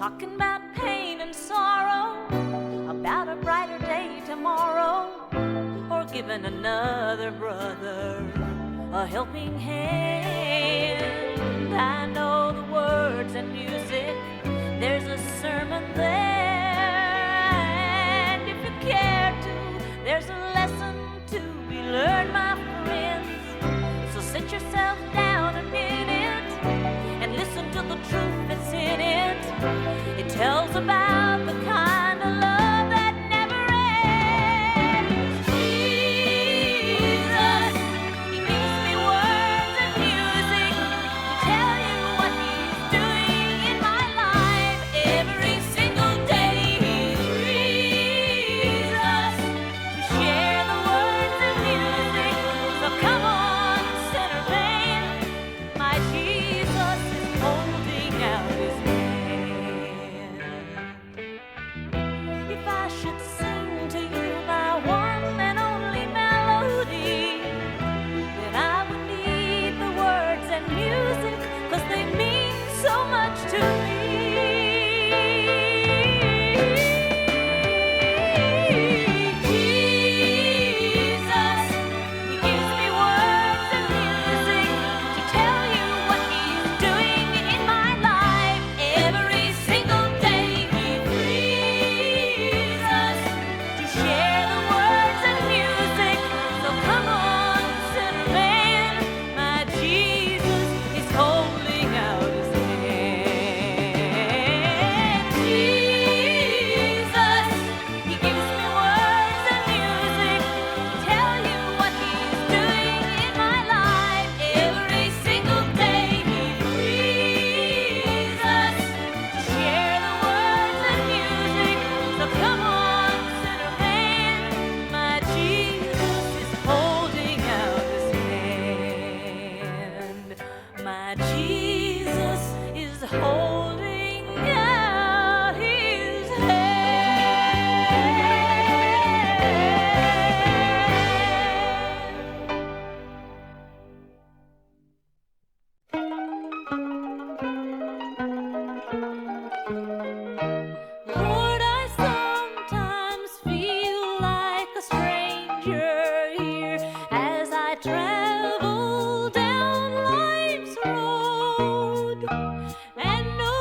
talking about pain and sorrow, about a brighter day tomorrow, or giving another brother a helping hand. I know the words and music, there's a sermon there, and if you care to, there's a lesson to be learned, my friends. So sit yourself down a minute and listen to the truth that's in it. It tells about the kind of love that never ends. Jesus, He gives me words and music to tell you what He's doing in my life. Every single day He frees us to share the words and music. So come on, sinner man, my Jesus is holding out His hand. If I should sing to you my one and only melody, then I would need the words and music, 'cause they mean so much to me. Jesus, He gives me words and music to tell you what He's doing in my life. Every single day He frees us to share the words and music. So come on, sinner man, my Jesus is holding out His hand. Jesus, He gives me words and music to tell you what He's doing in my life. Every single day He frees us to share the words and music. So come on, sinner man, my Jesus is holding out His hand. My Jesus is holding out His Lord, I sometimes feel like a stranger here as I travel down life's road, and no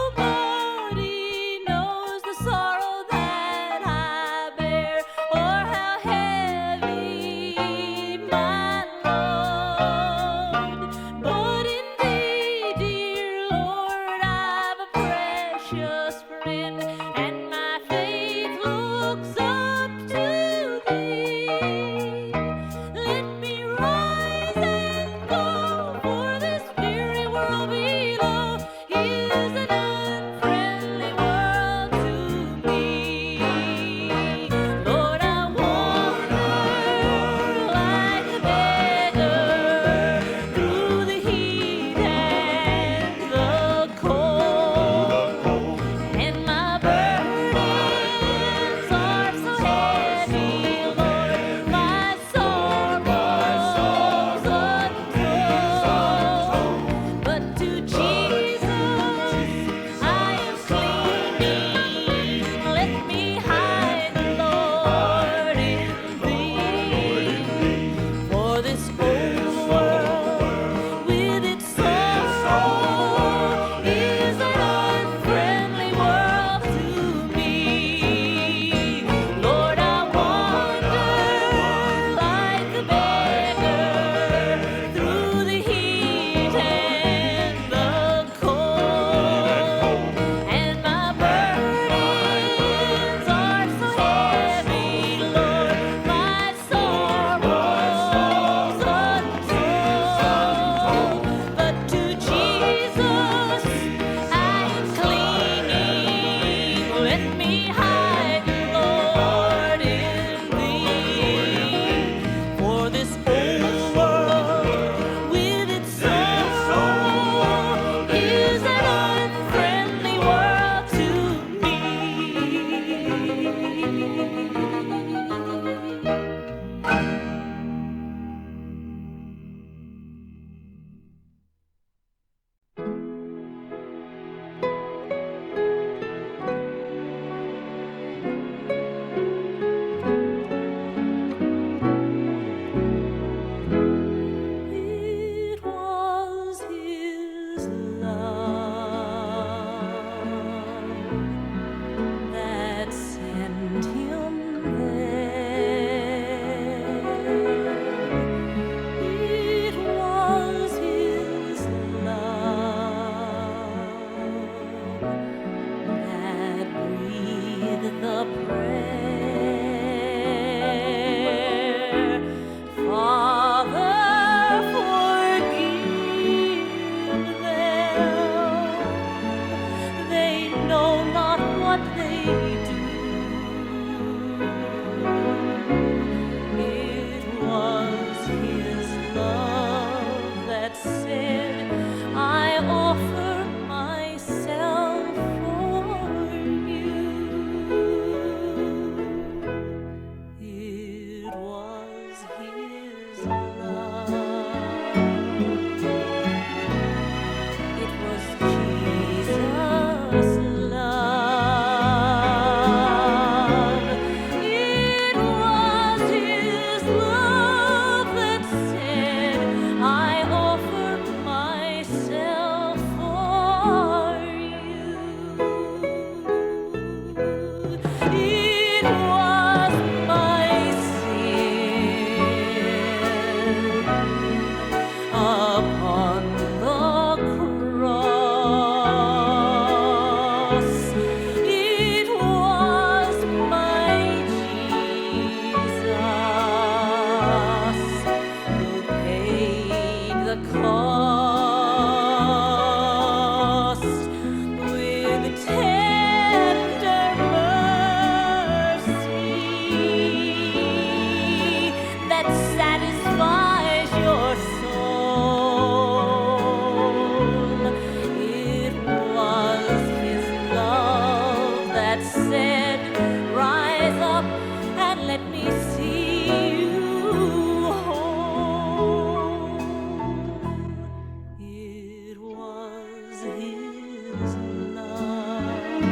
His love.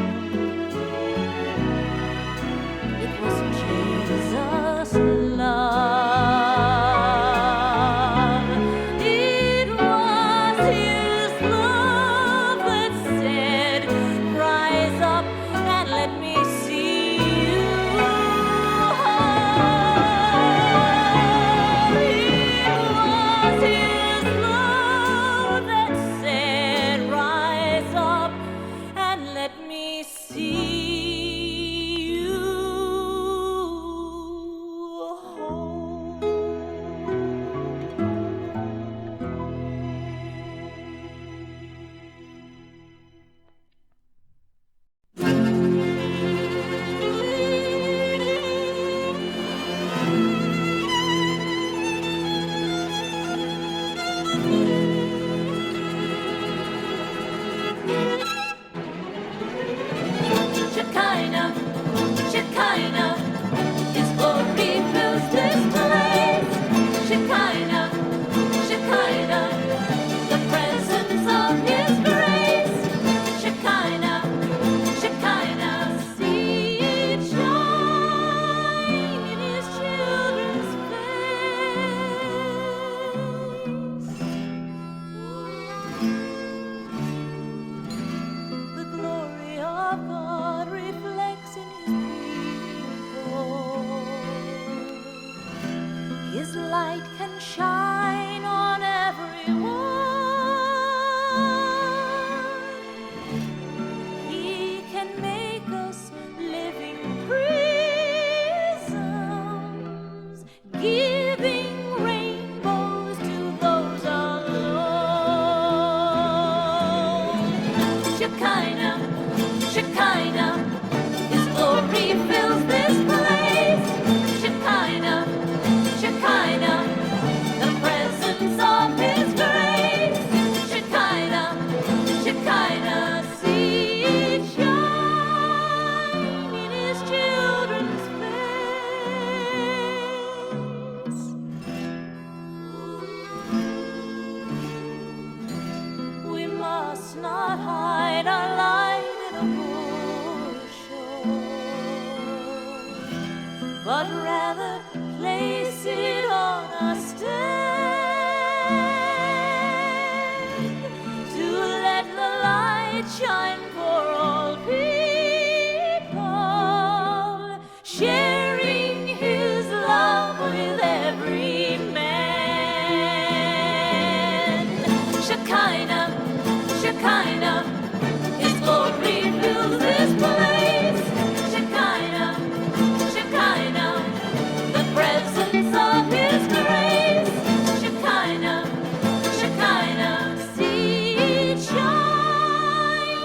It was Jesus' love. It was His love that said, "Rise up and let me see you." It was His love that said, "Rise up and let me see you home." Shekinah, Shekinah, His glory fills this place. Shekinah, Shekinah, the presence of His grace. Shekinah, Shekinah, see it shine in His children's face. The glory of God reflects in His people. His light can shine on everyone. He can make us living prisms, giving rainbows to those alone. Shekinah, Shekinah, His glory fills this place. Shekinah, Shekinah, the presence of His grace. Shekinah, Shekinah, see it shine in His children's face. We must not hide our light in a bushel, but rather place it on a stand to let the light shine for all people, sharing His love with every man. Shekinah, Shekinah, His glory fills this place. Shekinah, Shekinah, the presence of His grace. Shekinah, Shekinah, see it shine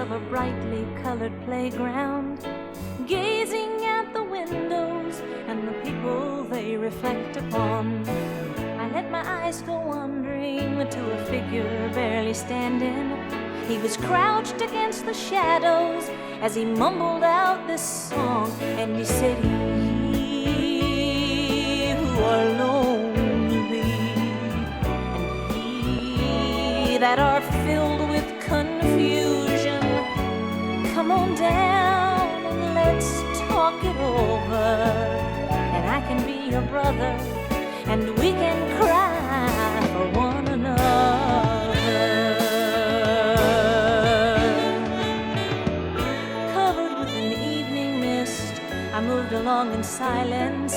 of a brightly colored playground, gazing at the windows and the people they reflect upon. I let my eyes go wandering to a figure barely standing. He was crouched against the shadows as he mumbled out this song, and he said, "Ye who are lonely, and ye that are filled with confusion, come on down and let's talk it over, and I can be your brother, and we can cry for one another." Covered with an evening mist, I moved along in silence,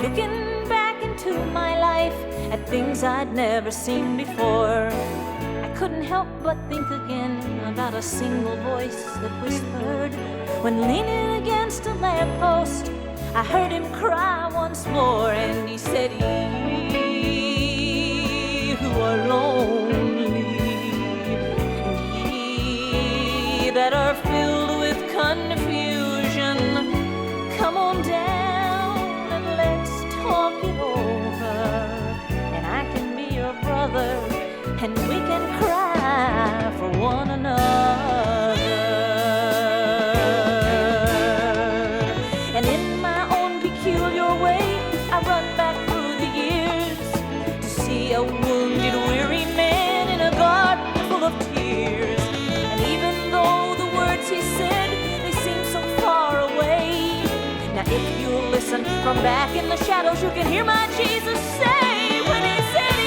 looking back into my life at things I'd never seen before. I couldn't help but think again about a single voice that whispered when leaning against a lamppost. I heard him cry once more, and he said, "Ye who are lonely, and ye that are filled with confusion, come on down and let's talk it over, and I can be your brother, and we can cry for one another." And in my own peculiar way, I run back through the years to see a wounded, weary man in a garden full of tears. And even though the words he said, they seem so far away, now if you'll listen from back in the shadows, you can hear my Jesus say when he said,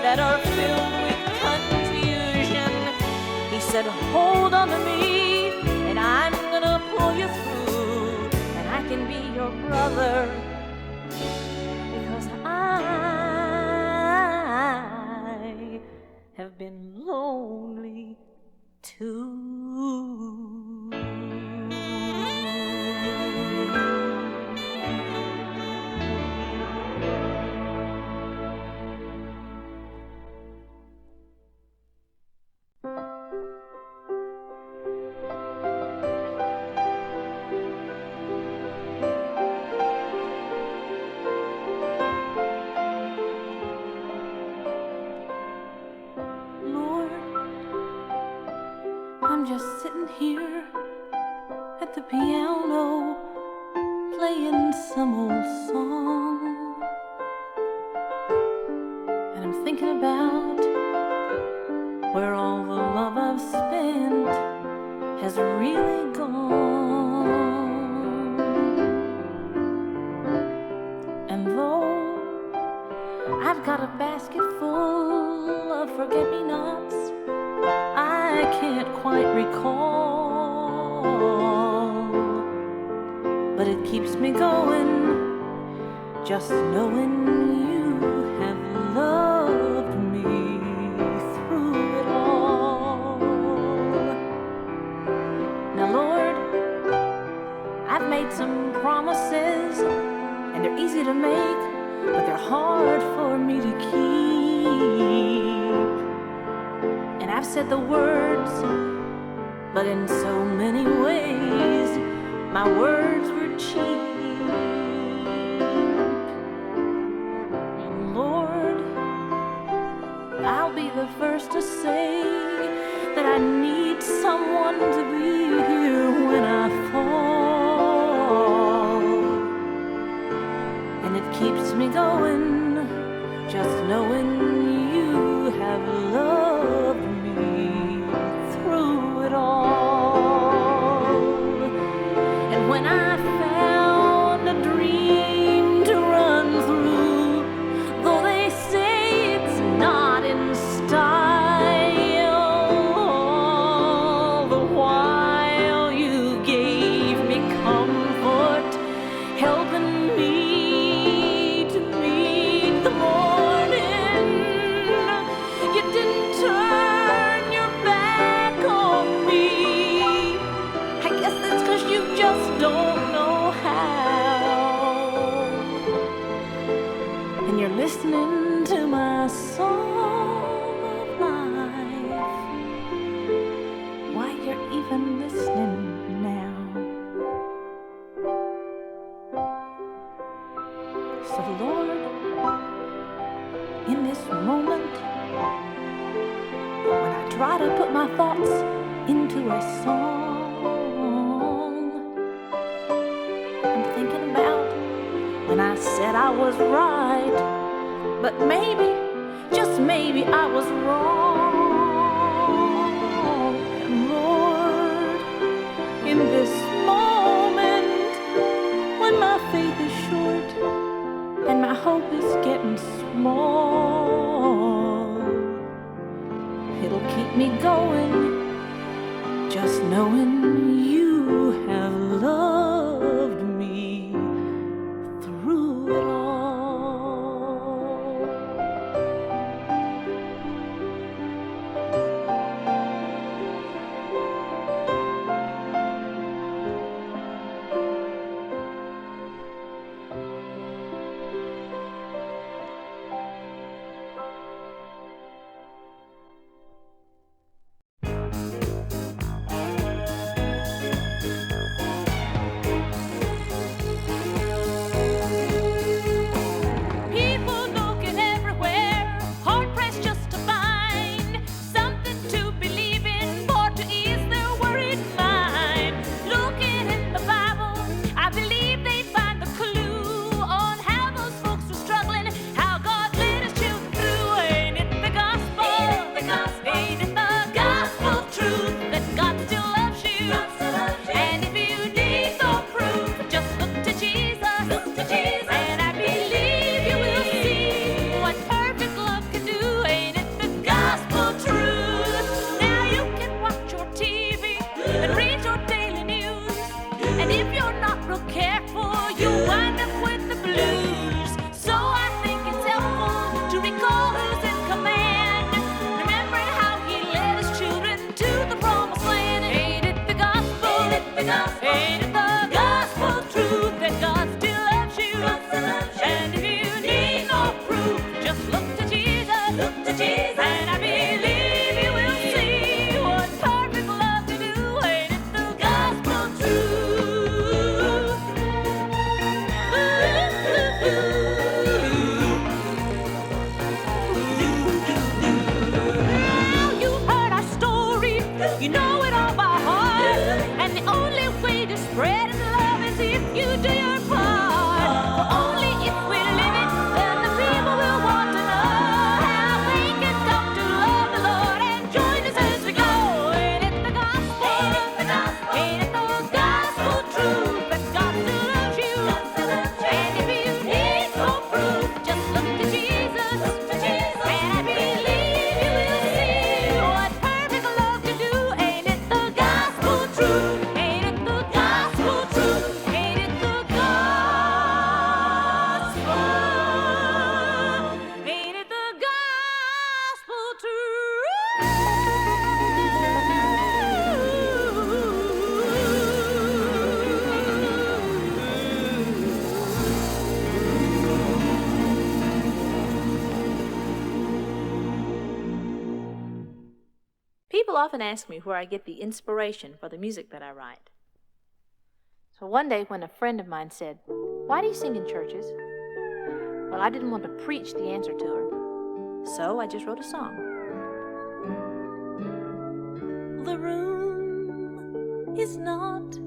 that are filled with confusion, he said, "Hold on to me, and I'm gonna pull you through, and I can be your brother, because I have been lonely too." I'm just sitting here at the piano, playing some old song, and I'm thinking about where all the love I've spent has really gone. And though I've got a basket full of forget-me-nots I can't quite recall, but it keeps me going, just knowing you have loved me through it all. Now, Lord, I've made some promises, and they're easy to make, but they're hard for me to keep. And I've said the words, but in so many ways, my words were cheap. And Lord, I'll be the first to say that I need someone to be here when I fall. And it keeps me going, just knowing you have loved me through it all. And when I found a dream to run through, though they say it's not in style, all the while you gave me comfort, helping me to meet the morning. You didn't I put my thoughts into a song. I'm thinking about when I said I was right, but maybe, just maybe I was wrong. And Lord, in this moment, when my faith is short and my hope is getting small, it'll keep me going, just knowing you have loved me through it all. People often ask me where I get the inspiration for the music that I write. So one day when a friend of mine said, "Why do you sing in churches?" Well, I didn't want to preach the answer to her, so I just wrote a song. The room is not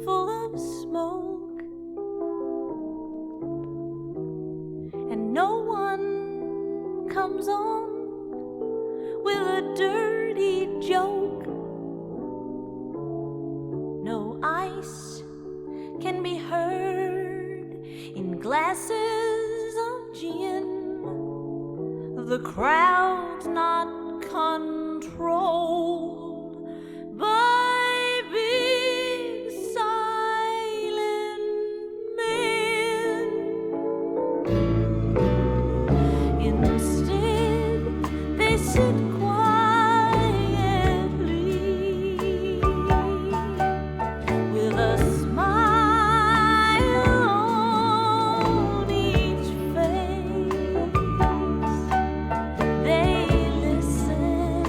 full of smoke, and no one comes on with a dirty joke. No ice can be heard in glasses of gin. The crowd's not controlled by big silent men. Instead, they sit with a smile on each face. They listen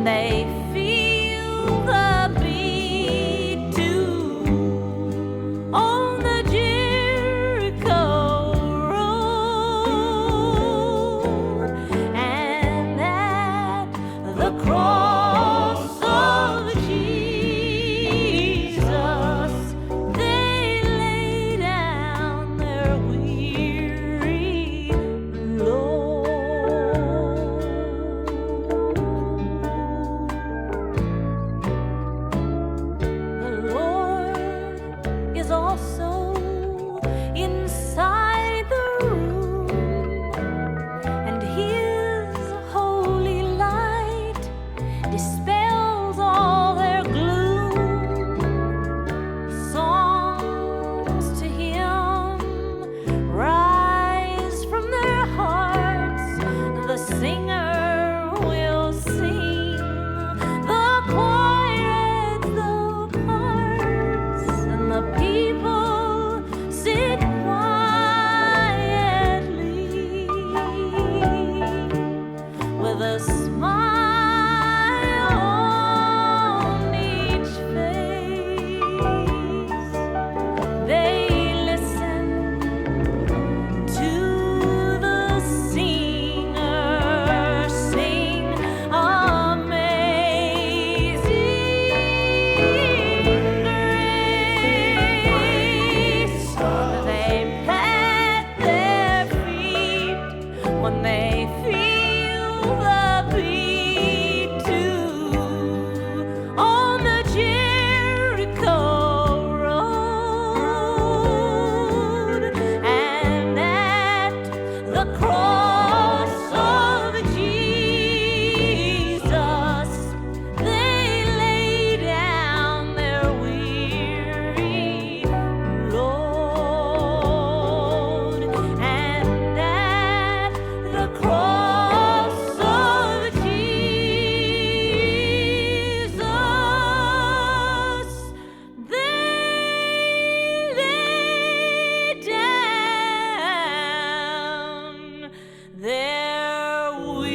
when they feel the beat too on the Jericho road, and at the cross of Jesus they lay down their weary load. The Lord is also inside the room, and His holy light dispels all their gloom. Songs to Him rise from their hearts. The singer will sing, the choir adds the parts, and the people sit quietly with a smile on each face. They listen to the singer sing Amazing Grace. They pat their feet when they feel the beat too on the Jericho road, and at the cross of Jesus they lay down their weary load, and at the cross of Jesus they lay down their weary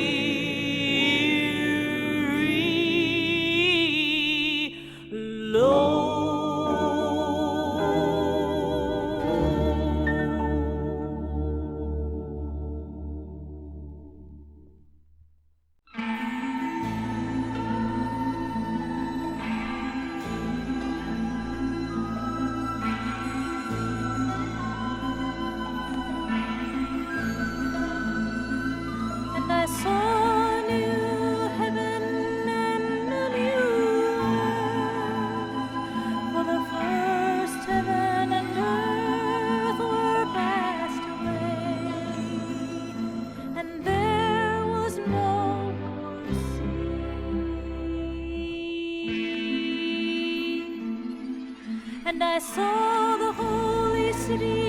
And I saw a new heaven and a new earth, for the first heaven and earth were passed away, and there was no more sea. And I saw the holy city